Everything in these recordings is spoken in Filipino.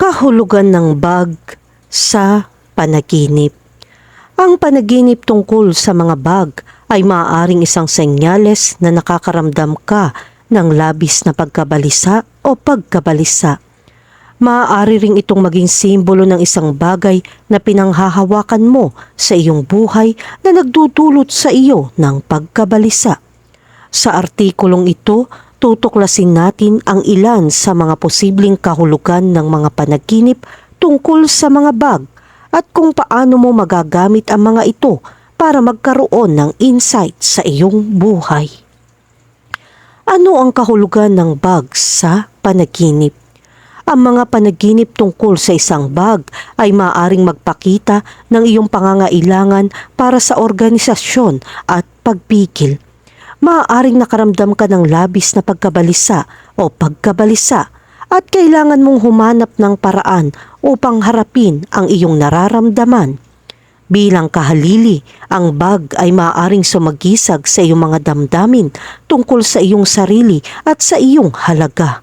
Kahulugan ng bag sa panaginip. Ang panaginip tungkol sa mga bag ay maaaring isang senyales na nakakaramdam ka ng labis na pagkabalisa o pagkabalisa. Maaari ring itong maging simbolo ng isang bagay na pinanghahawakan mo sa iyong buhay na nagdudulot sa iyo ng pagkabalisa. Sa artikulong ito, tutuklasin natin ang ilan sa mga posibleng kahulugan ng mga panaginip tungkol sa mga bag at kung paano mo magagamit ang mga ito para magkaroon ng insight sa iyong buhay. Ano ang kahulugan ng bag sa panaginip? Ang mga panaginip tungkol sa isang bag ay maaaring magpakita ng iyong pangangailangan para sa organisasyon at pagpigil. Maaaring nakaramdam ka ng labis na pagkabalisa o pagkabalisa at kailangan mong humanap ng paraan upang harapin ang iyong nararamdaman. Bilang kahalili, ang bag ay maaaring sumagisag sa iyong mga damdamin tungkol sa iyong sarili at sa iyong halaga.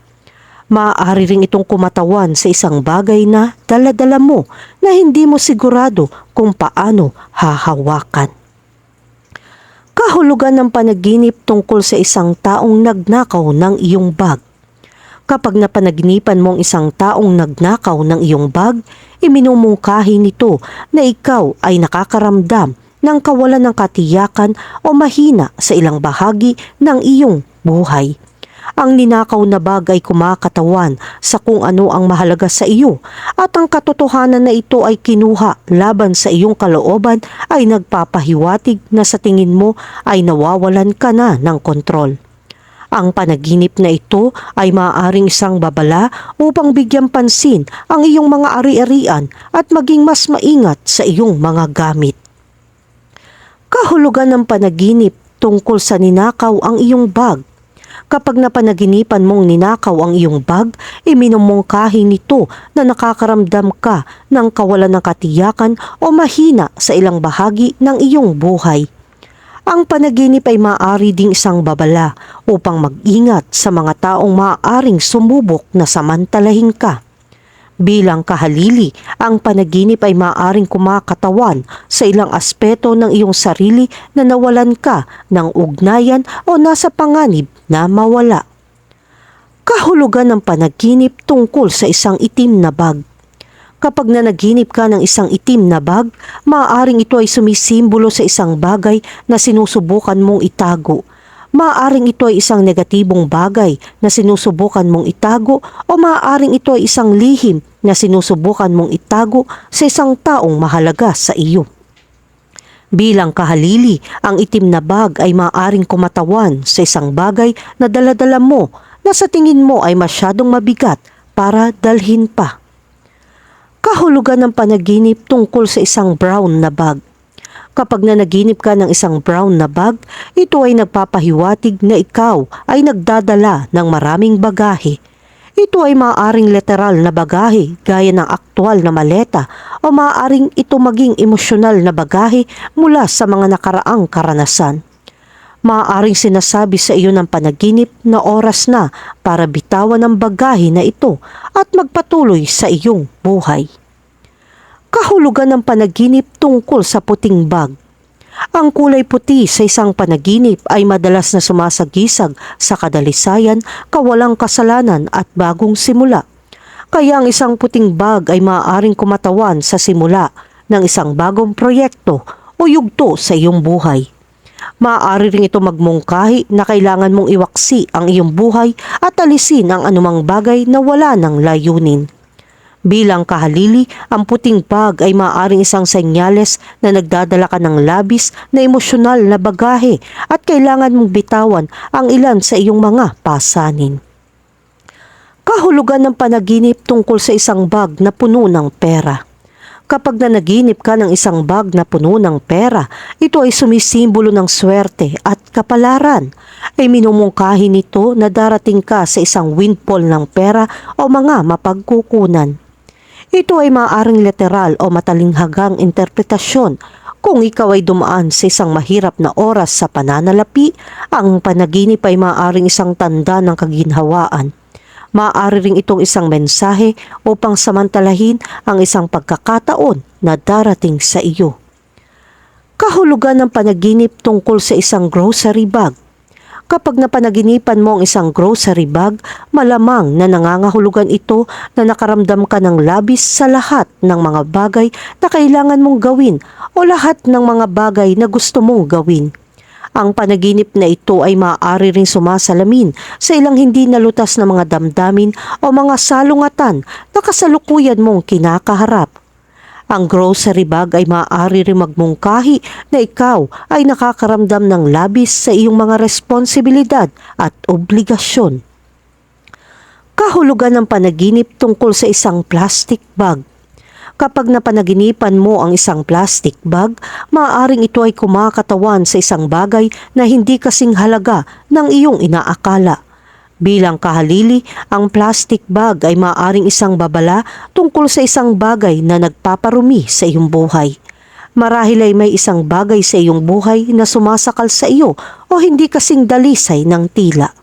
Maaari ring itong kumatawan sa isang bagay na dala-dala mo na hindi mo sigurado kung paano hahawakan. Kahulugan ng panaginip tungkol sa isang taong nagnakaw ng iyong bag. Kapag napanaginipan mo ang isang taong nagnakaw ng iyong bag, iminumungkahi nito na ikaw ay nakakaramdam ng kawalan ng katiyakan o mahina sa ilang bahagi ng iyong buhay. Ang ninakaw na bag ay kumakatawan sa kung ano ang mahalaga sa iyo at ang katotohanan na ito ay kinuha laban sa iyong kalooban ay nagpapahiwatig na sa tingin mo ay nawawalan ka na ng kontrol. Ang panaginip na ito ay maaaring isang babala upang bigyang pansin ang iyong mga ari-arian at maging mas maingat sa iyong mga gamit. Kahulugan ng panaginip tungkol sa ninakaw ang iyong bag. Kapag napanaginipan mong ninakaw ang iyong bag, iminumungkahi nito na nakakaramdam ka ng kawalan ng katiyakan o mahina sa ilang bahagi ng iyong buhay. Ang panaginip ay maaari ding isang babala upang mag-ingat sa mga taong maaaring sumubok na samantalahin ka. Bilang kahalili, ang panaginip ay maaaring kumakatawan sa ilang aspeto ng iyong sarili na nawalan ka ng ugnayan o nasa panganib na mawala. Kahulugan ng panaginip tungkol sa isang itim na bag. Kapag nanaginip ka ng isang itim na bag, maaaring ito ay sumisimbolo sa isang bagay na sinusubukan mong itago. Maaaring ito ay isang negatibong bagay na sinusubukan mong itago o maaaring ito ay isang lihim na sinusubukan mong itago sa isang taong mahalaga sa iyo. Bilang kahalili, ang itim na bag ay maaaring kumatawan sa isang bagay na dala-dala mo na sa tingin mo ay masyadong mabigat para dalhin pa. Kahulugan ng panaginip tungkol sa isang brown na bag. Kapag nanaginip ka ng isang brown na bag, ito ay nagpapahiwatig na ikaw ay nagdadala ng maraming bagahe. Ito ay maaaring literal na bagahe gaya ng aktwal na maleta o maaaring ito maging emosyonal na bagahe mula sa mga nakaraang karanasan. Maaaring sinasabi sa iyo ng panaginip na oras na para bitawan ang bagahe na ito at magpatuloy sa iyong buhay. Kahulugan ng panaginip tungkol sa puting bag. Ang kulay puti sa isang panaginip ay madalas na sumasagisag sa kadalisayan, kawalang kasalanan at bagong simula. Kaya ang isang puting bag ay maaaring kumatawan sa simula ng isang bagong proyekto o yugto sa iyong buhay. Maaari rin ito magmungkahi na kailangan mong iwaksi ang iyong buhay at alisin ang anumang bagay na wala ng layunin. Bilang kahalili, ang puting bag ay maaaring isang senyales na nagdadala ka ng labis na emosyonal na bagahe at kailangan mong bitawan ang ilan sa iyong mga pasanin. Kahulugan ng panaginip tungkol sa isang bag na puno ng pera. Kapag nanaginip ka ng isang bag na puno ng pera, ito ay sumisimbolo ng swerte at kapalaran. Ay minumungkahi nito na darating ka sa isang windfall ng pera o mga mapagkukunan. Ito ay maaaring literal o matalinghagang interpretasyon. Kung ikaw ay dumaan sa isang mahirap na oras sa pananalapi, ang panaginip ay maaaring isang tanda ng kaginhawaan. Maaari ring itong isang mensahe upang samantalahin ang isang pagkakataon na darating sa iyo. Kahulugan ng panaginip tungkol sa isang grocery bag. Kapag napanaginipan mo ang isang grocery bag, malamang na nangangahulugan ito na nakaramdam ka ng labis sa lahat ng mga bagay na kailangan mong gawin o lahat ng mga bagay na gusto mong gawin. Ang panaginip na ito ay maaari ring sumasalamin sa ilang hindi nalutas na mga damdamin o mga salungatan na kasalukuyan mong kinakaharap. Ang grocery bag ay maaari ring magmungkahi na ikaw ay nakakaramdam ng labis sa iyong mga responsibilidad at obligasyon. Kahulugan ng panaginip tungkol sa isang plastic bag. Kapag napanaginipan mo ang isang plastic bag, maaaring ito ay kumakatawan sa isang bagay na hindi kasing halaga ng iyong inaakala. Bilang kahalili, ang plastic bag ay maaaring isang babala tungkol sa isang bagay na nagpaparumi sa iyong buhay. Marahil ay may isang bagay sa iyong buhay na sumasakal sa iyo o hindi kasing dalisay ng tila.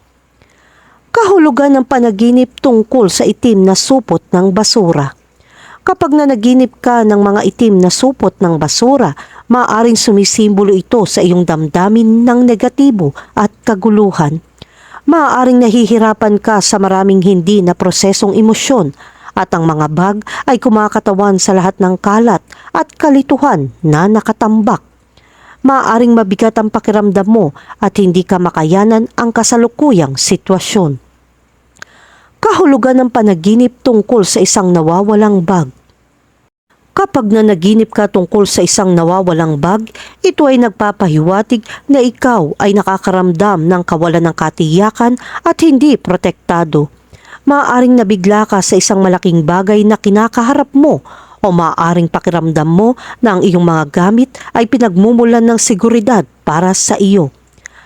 Kahulugan ng panaginip tungkol sa itim na supot ng basura. Kapag nanaginip ka ng mga itim na supot ng basura, maaaring sumisimbolo ito sa iyong damdamin ng negatibo at kaguluhan. Maaaring nahihirapan ka sa maraming hindi na prosesong emosyon at ang mga bag ay kumakatawan sa lahat ng kalat at kalituhan na nakatambak. Maaaring mabigat ang pakiramdam mo at hindi ka makayanan ang kasalukuyang sitwasyon. Kahulugan ng panaginip tungkol sa isang nawawalang bag. Kapag nanaginip ka tungkol sa isang nawawalang bag, ito ay nagpapahiwatig na ikaw ay nakakaramdam ng kawalan ng katiyakan at hindi protektado. Maaaring nabigla ka sa isang malaking bagay na kinakaharap mo o maaaring pakiramdam mo na ang iyong mga gamit ay pinagmumulan ng seguridad para sa iyo.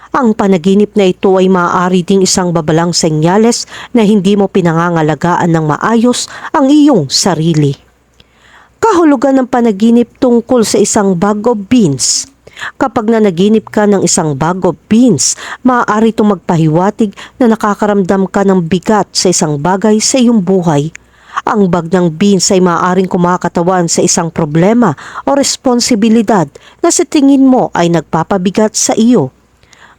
Ang panaginip na ito ay maaari ding isang babalang senyales na hindi mo pinangangalagaan ng maayos ang iyong sarili. Kahulugan ng panaginip tungkol sa isang bag of beans. Kapag nanaginip ka ng isang bag of beans, maaari itong magpahiwatig na nakakaramdam ka ng bigat sa isang bagay sa iyong buhay. Ang bag ng beans ay maaaring kumakatawan sa isang problema o responsibilidad na sa tingin mo ay nagpapabigat sa iyo.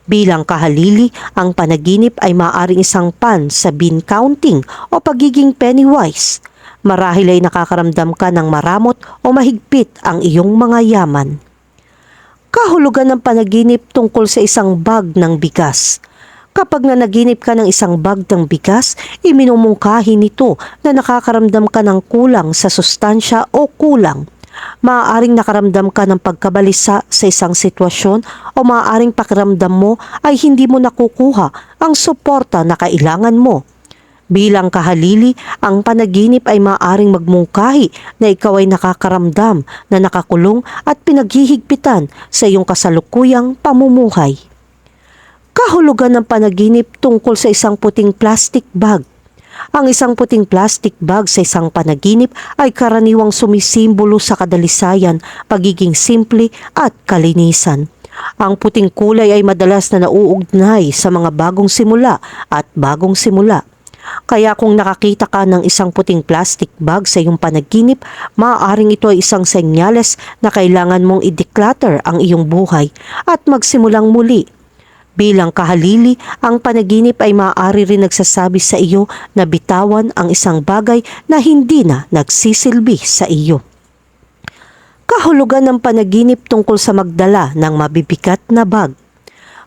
Bilang kahalili, ang panaginip ay maaaring isang pan sa bean counting o pagiging pennywise. Marahil ay nakakaramdam ka ng maramot o mahigpit ang iyong mga yaman. Kahulugan ng panaginip tungkol sa isang bag ng bigas. Kapag nanaginip ka ng isang bag ng bigas, iminumungkahi nito na nakakaramdam ka ng kulang sa sustansya o kulang. Maaaring nakaramdam ka ng pagkabalisa sa isang sitwasyon o maaaring pakiramdam mo ay hindi mo nakukuha ang suporta na kailangan mo. Bilang kahalili, ang panaginip ay maaaring magmungkahi na ikaw ay nakakaramdam na nakakulong at pinaghihigpitan sa iyong kasalukuyang pamumuhay. Kahulugan ng panaginip tungkol sa isang puting plastic bag. Ang isang puting plastic bag sa isang panaginip ay karaniwang sumisimbolo sa kadalisayan, pagiging simple at kalinisan. Ang puting kulay ay madalas na nauugnay sa mga bagong simula at bagong simula. Kaya kung nakakita ka ng isang puting plastic bag sa iyong panaginip, maaaring ito ay isang senyales na kailangan mong i-declutter ang iyong buhay at magsimulang muli. Bilang kahalili, ang panaginip ay maaari rin nagsasabi sa iyo na bitawan ang isang bagay na hindi na nagsisilbi sa iyo. Kahulugan ng panaginip tungkol sa magdala ng mabibigat na bag.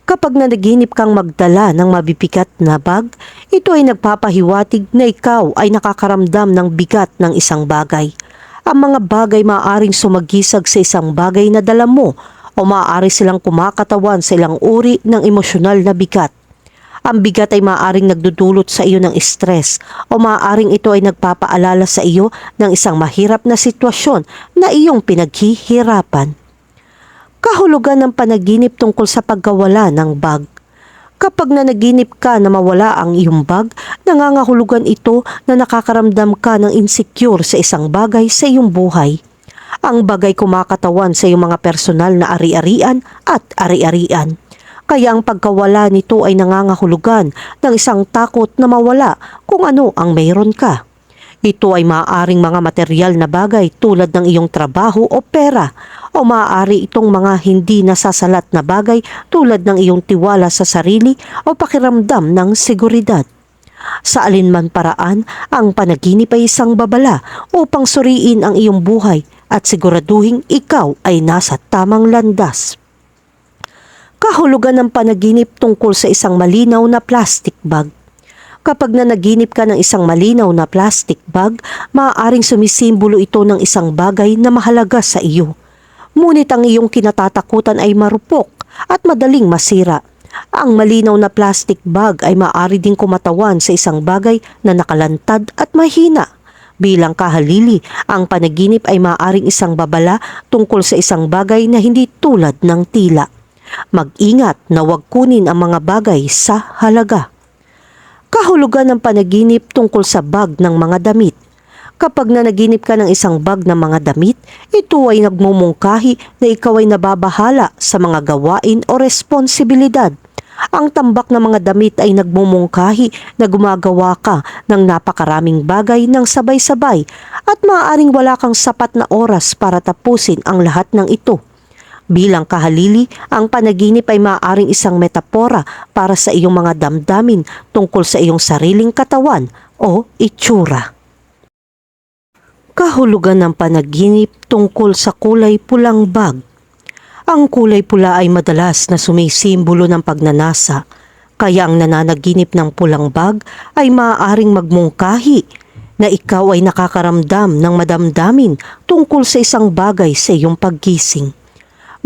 Kapag nanaginip kang magdala ng mabibigat na bag, ito ay nagpapahiwatig na ikaw ay nakakaramdam ng bigat ng isang bagay. Ang mga bagay maaaring sumagisag sa isang bagay na dala mo o maaari silang kumakatawan sa ilang uri ng emosyonal na bigat. Ang bigat ay maaaring nagdudulot sa iyo ng stress o maaaring ito ay nagpapaalala sa iyo ng isang mahirap na sitwasyon na iyong pinaghihirapan. Kahulugan ng panaginip tungkol sa pagkawala ng bag. Kapag nanaginip ka na mawala ang iyong bag, nangangahulugan ito na nakakaramdam ka ng insecure sa isang bagay sa iyong buhay. Ang bagay kumakatawan sa iyong mga personal na ari-arian at ari-arian. Kaya ang pagkawala nito ay nangangahulugan ng isang takot na mawala kung ano ang mayroon ka. Ito ay maaaring mga material na bagay tulad ng iyong trabaho o pera, o maaari itong mga hindi nasasalat na bagay tulad ng iyong tiwala sa sarili o pakiramdam ng seguridad. Sa alinman paraan, ang panaginip ay isang babala upang suriin ang iyong buhay at siguraduhin ikaw ay nasa tamang landas. Kahulugan ng panaginip tungkol sa isang malinaw na plastic bag. Kapag nanaginip ka ng isang malinaw na plastic bag, maaaring sumisimbolo ito ng isang bagay na mahalaga sa iyo. Ngunit ang iyong kinatatakutan ay marupok at madaling masira. Ang malinaw na plastic bag ay maaari ding kumatawan sa isang bagay na nakalantad at mahina. Bilang kahalili, ang panaginip ay maaaring isang babala tungkol sa isang bagay na hindi tulad ng tila. Mag-ingat na huwag kunin ang mga bagay sa halaga. Kahulugan ng panaginip tungkol sa bag ng mga damit. Kapag nanaginip ka ng isang bag ng mga damit, ito ay nagmumungkahi na ikaw ay nababahala sa mga gawain o responsibilidad. Ang tambak ng mga damit ay nagmumungkahi na gumagawa ka ng napakaraming bagay ng sabay-sabay at maaaring wala kang sapat na oras para tapusin ang lahat ng ito. Bilang kahalili, ang panaginip ay maaaring isang metapora para sa iyong mga damdamin tungkol sa iyong sariling katawan o itsura. Kahulugan ng panaginip tungkol sa kulay pulang bag. Ang kulay pula ay madalas na sumisimbolo ng pagnanasa, kaya ang nananaginip ng pulang bag ay maaaring magmungkahi na ikaw ay nakakaramdam ng madamdamin tungkol sa isang bagay sa iyong paggising.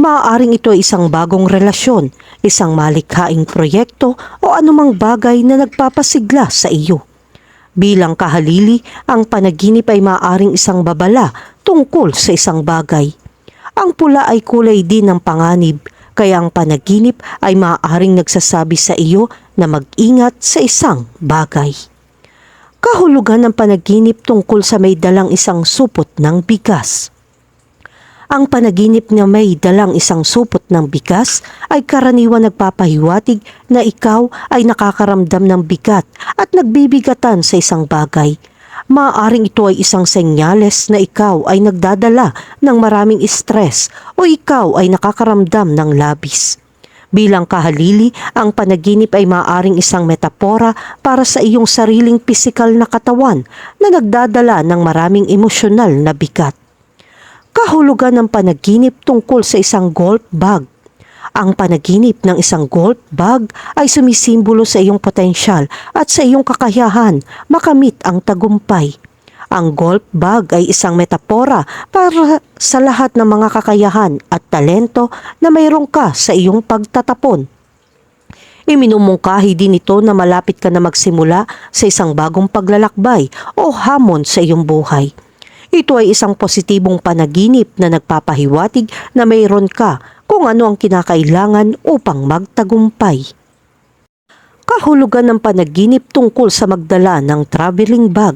Maaaring ito ay isang bagong relasyon, isang malikhaing proyekto o anumang bagay na nagpapasigla sa iyo. Bilang kahalili, ang panaginip ay maaaring isang babala tungkol sa isang bagay. Ang pula ay kulay din ng panganib, kaya ang panaginip ay maaaring nagsasabi sa iyo na mag-ingat sa isang bagay. Kahulugan ng panaginip tungkol sa may dalang isang supot ng bigas. Ang panaginip na may dalang isang supot ng bigas ay karaniwan nagpapahiwatig na ikaw ay nakakaramdam ng bigat at nagbibigatan sa isang bagay. Maaaring ito ay isang senyales na ikaw ay nagdadala ng maraming stress o ikaw ay nakakaramdam ng labis. Bilang kahalili, ang panaginip ay maaaring isang metapora para sa iyong sariling pisikal na katawan na nagdadala ng maraming emosyonal na bigat. Kahulugan ng panaginip tungkol sa isang golf bag. Ang panaginip ng isang golf bag ay sumisimbolo sa iyong potensyal at sa iyong kakayahan makamit ang tagumpay. Ang golf bag ay isang metapora para sa lahat ng mga kakayahan at talento na mayroon ka sa iyong pagtatapon. Iminumungkahi din ito na malapit ka na magsimula sa isang bagong paglalakbay o hamon sa iyong buhay. Ito ay isang positibong panaginip na nagpapahiwatig na mayroon ka kung ano ang kinakailangan upang magtagumpay. Kahulugan ng panaginip tungkol sa magdala ng traveling bag.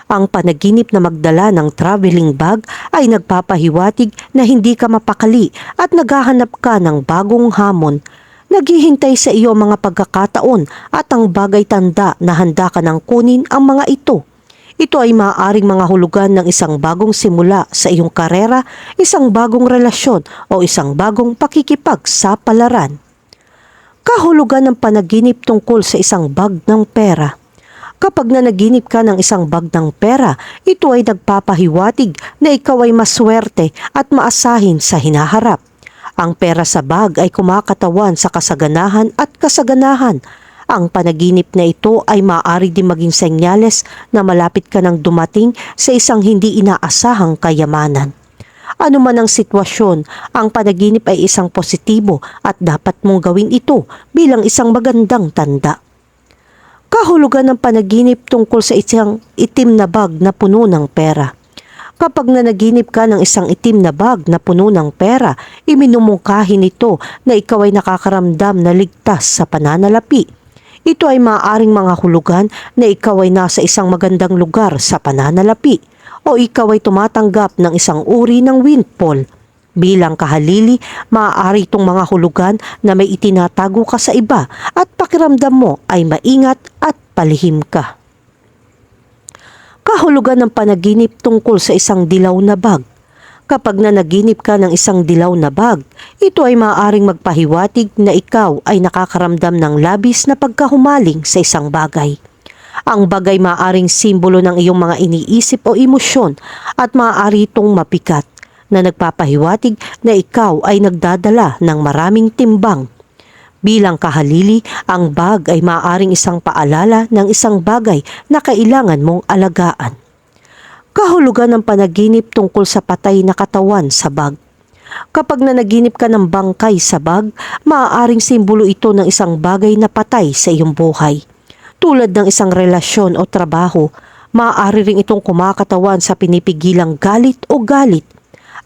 Ang panaginip na magdala ng traveling bag ay nagpapahiwatig na hindi ka mapakali at naghahanap ka ng bagong hamon. Naghihintay sa iyo ang mga pagkakataon at ang bagay tanda na handa ka nang kunin ang mga ito. Ito ay maaaring mga hulugan ng isang bagong simula sa iyong karera, isang bagong relasyon o isang bagong pakikipagsapalaran. Kahulugan ng panaginip tungkol sa isang bag ng pera. Kapag nanaginip ka ng isang bag ng pera, ito ay nagpapahiwatig na ikaw ay maswerte at maasahin sa hinaharap. Ang pera sa bag ay kumakatawan sa kasaganahan at kasaganahan. Ang panaginip na ito ay maaari din maging senyales na malapit ka nang dumating sa isang hindi inaasahang kayamanan. Ano man ang sitwasyon, ang panaginip ay isang positibo at dapat mong gawin ito bilang isang magandang tanda. Kahulugan ng panaginip tungkol sa isang itim na bag na puno ng pera. Kapag nanaginip ka ng isang itim na bag na puno ng pera, iminumungkahi nito na ikaw ay nakakaramdam na ligtas sa pananalapi. Ito ay maaaring mga hulugan na ikaw ay nasa isang magandang lugar sa pananalapi o ikaw ay tumatanggap ng isang uri ng windfall. Bilang kahalili, maaari itong mga hulugan na may itinatago ka sa iba at pakiramdam mo ay maingat at palihim ka. Kahulugan ng panaginip tungkol sa isang dilaw na bag. Kapag nanaginip ka ng isang dilaw na bag, ito ay maaaring magpahiwatig na ikaw ay nakakaramdam ng labis na pagkahumaling sa isang bagay. Ang bagay maaaring simbolo ng iyong mga iniisip o emosyon at maaari itong mapikat na nagpapahiwatig na ikaw ay nagdadala ng maraming timbang. Bilang kahalili, ang bag ay maaaring isang paalala ng isang bagay na kailangan mong alagaan. Kahulugan ng panaginip tungkol sa patay na katawan sa bag. Kapag nanaginip ka ng bangkay sa bag, maaaring simbolo ito ng isang bagay na patay sa iyong buhay. Tulad ng isang relasyon o trabaho, maaari ring itong kumakatawan sa pinipigilang galit o galit.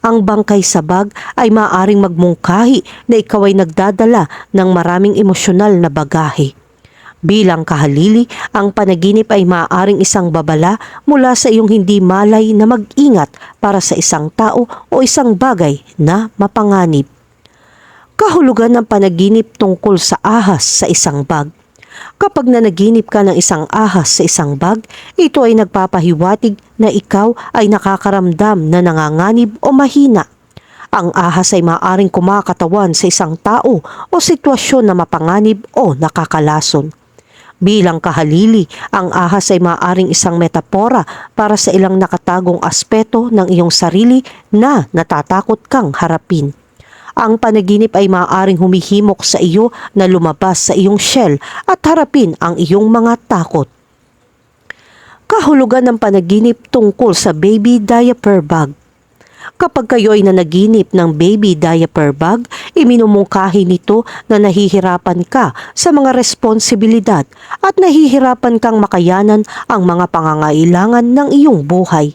Ang bangkay sa bag ay maaaring magmungkahi na ikaw ay nagdadala ng maraming emosyonal na bagahe. Bilang kahalili, ang panaginip ay maaaring isang babala mula sa iyong hindi malay na mag-ingat para sa isang tao o isang bagay na mapanganib. Kahulugan ng panaginip tungkol sa ahas sa isang bag. Kapag nanaginip ka ng isang ahas sa isang bag, ito ay nagpapahiwatig na ikaw ay nakakaramdam na nanganganib o mahina. Ang ahas ay maaaring kumakatawan sa isang tao o sitwasyon na mapanganib o nakakalason. Bilang kahalili, ang ahas ay maaaring isang metapora para sa ilang nakatagong aspeto ng iyong sarili na natatakot kang harapin. Ang panaginip ay maaaring humihimok sa iyo na lumabas sa iyong shell at harapin ang iyong mga takot. Kahulugan ng panaginip tungkol sa baby diaper bag. Kapag kayo ay nanaginip ng baby diaper bag, iminumungkahi nito na nahihirapan ka sa mga responsibilidad at nahihirapan kang makayanan ang mga pangangailangan ng iyong buhay.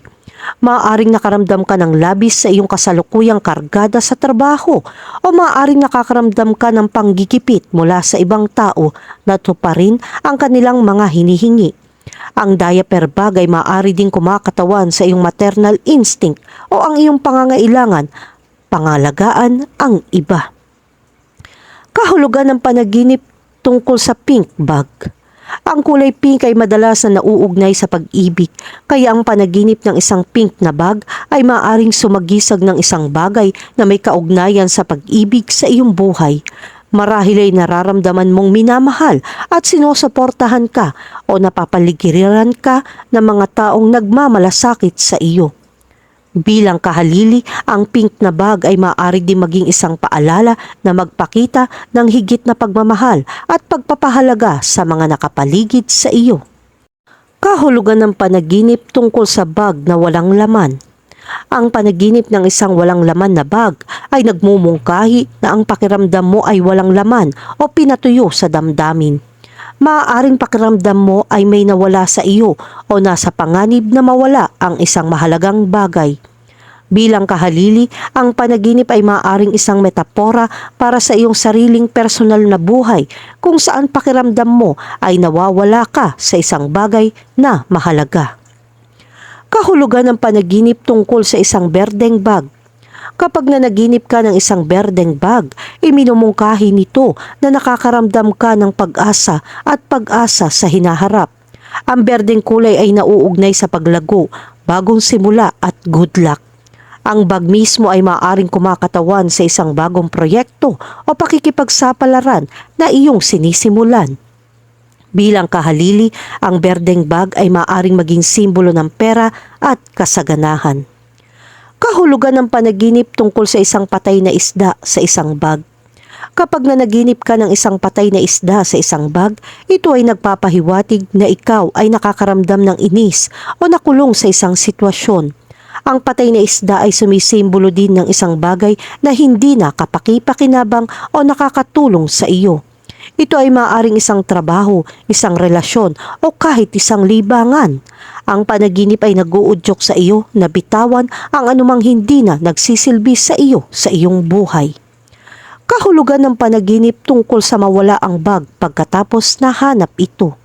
Maaaring nakaramdam ka ng labis sa iyong kasalukuyang kargada sa trabaho o maaaring nakakaramdam ka ng panggigipit mula sa ibang tao na tuparin ang kanilang mga hinihingi. Ang diaper bag ay maaari ding kumakatawan sa iyong maternal instinct o ang iyong pangangailangan, pangalagaan ang iba. Kahulugan ng panaginip tungkol sa pink bag. Ang kulay pink ay madalas na nauugnay sa pag-ibig, kaya ang panaginip ng isang pink na bag ay maaaring sumagisag ng isang bagay na may kaugnayan sa pag-ibig sa iyong buhay. Marahil ay nararamdaman mong minamahal at sinusuportahan ka o napapaligiran ka ng mga taong nagmamalasakit sa iyo. Bilang kahalili, ang pink na bag ay maaari din maging isang paalala na magpakita ng higit na pagmamahal at pagpapahalaga sa mga nakapaligid sa iyo. Kahulugan ng panaginip tungkol sa bag na walang laman. Ang panaginip ng isang walang laman na bag ay nagmumungkahi na ang pakiramdam mo ay walang laman o pinatuyo sa damdamin. Maaaring pakiramdam mo ay may nawala sa iyo o nasa panganib na mawala ang isang mahalagang bagay. Bilang kahalili, ang panaginip ay maaaring isang metapora para sa iyong sariling personal na buhay kung saan pakiramdam mo ay nawawala ka sa isang bagay na mahalaga. Kahulugan ng panaginip tungkol sa isang berdeng bag. Kapag nanaginip ka ng isang berdeng bag, iminumungkahi nito na nakakaramdam ka ng pag-asa at pag-asa sa hinaharap. Ang berdeng kulay ay nauugnay sa paglago, bagong simula at good luck. Ang bag mismo ay maaaring kumakatawan sa isang bagong proyekto o pakikipagsapalaran na iyong sinisimulan. Bilang kahalili, ang berdeng bag ay maaaring maging simbolo ng pera at kasaganahan. Kahulugan ng panaginip tungkol sa isang patay na isda sa isang bag. Kapag nanaginip ka ng isang patay na isda sa isang bag, ito ay nagpapahiwatig na ikaw ay nakakaramdam ng inis o nakulong sa isang sitwasyon. Ang patay na isda ay sumisimbolo din ng isang bagay na hindi na kapaki-pakinabang o nakakatulong sa iyo. Ito ay maaaring isang trabaho, isang relasyon o kahit isang libangan. Ang panaginip ay nag-uudyok sa iyo na bitawan ang anumang hindi na nagsisilbi sa iyo sa iyong buhay. Kahulugan ng panaginip tungkol sa mawala ang bag pagkatapos nahanap ito.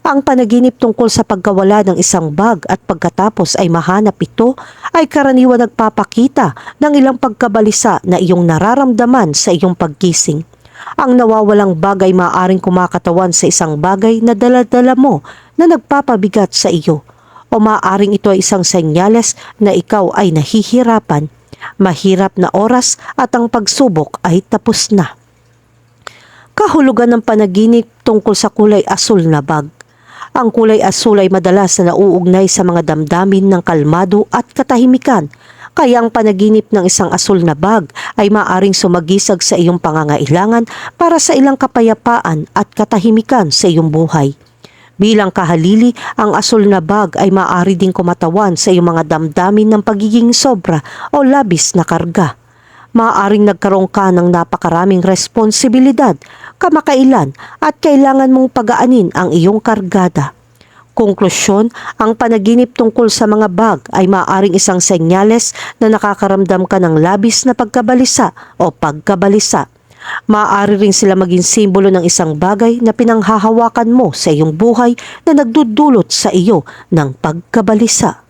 Ang panaginip tungkol sa pagkawala ng isang bag at pagkatapos ay mahanap ito ay karaniwan nagpapakita ng ilang pagkabalisa na iyong nararamdaman sa iyong paggising. Ang nawawalang bag ay maaaring kumakatawan sa isang bagay na dala-dala mo na nagpapabigat sa iyo. O maaaring ito ay isang senyales na ikaw ay nahihirapan, mahirap na oras at ang pagsubok ay tapos na. Kahulugan ng panaginip tungkol sa kulay asul na bag. Ang kulay asul ay madalas na nauugnay sa mga damdamin ng kalmado at katahimikan, kaya ang panaginip ng isang asul na bag ay maaaring sumagisag sa iyong pangangailangan para sa ilang kapayapaan at katahimikan sa iyong buhay. Bilang kahalili, ang asul na bag ay maaari ding kumatawan sa iyong mga damdamin ng pagiging sobra o labis na karga. Maaaring nagkaroon ka ng napakaraming responsibilidad, kamakailan at kailangan mong pagaanin ang iyong kargada. Konklusyon, ang panaginip tungkol sa mga bag ay maaaring isang senyales na nakakaramdam ka ng labis na pagkabalisa o pagkabalisa. Maaari rin sila maging simbolo ng isang bagay na pinanghahawakan mo sa iyong buhay na nagdudulot sa iyo ng pagkabalisa.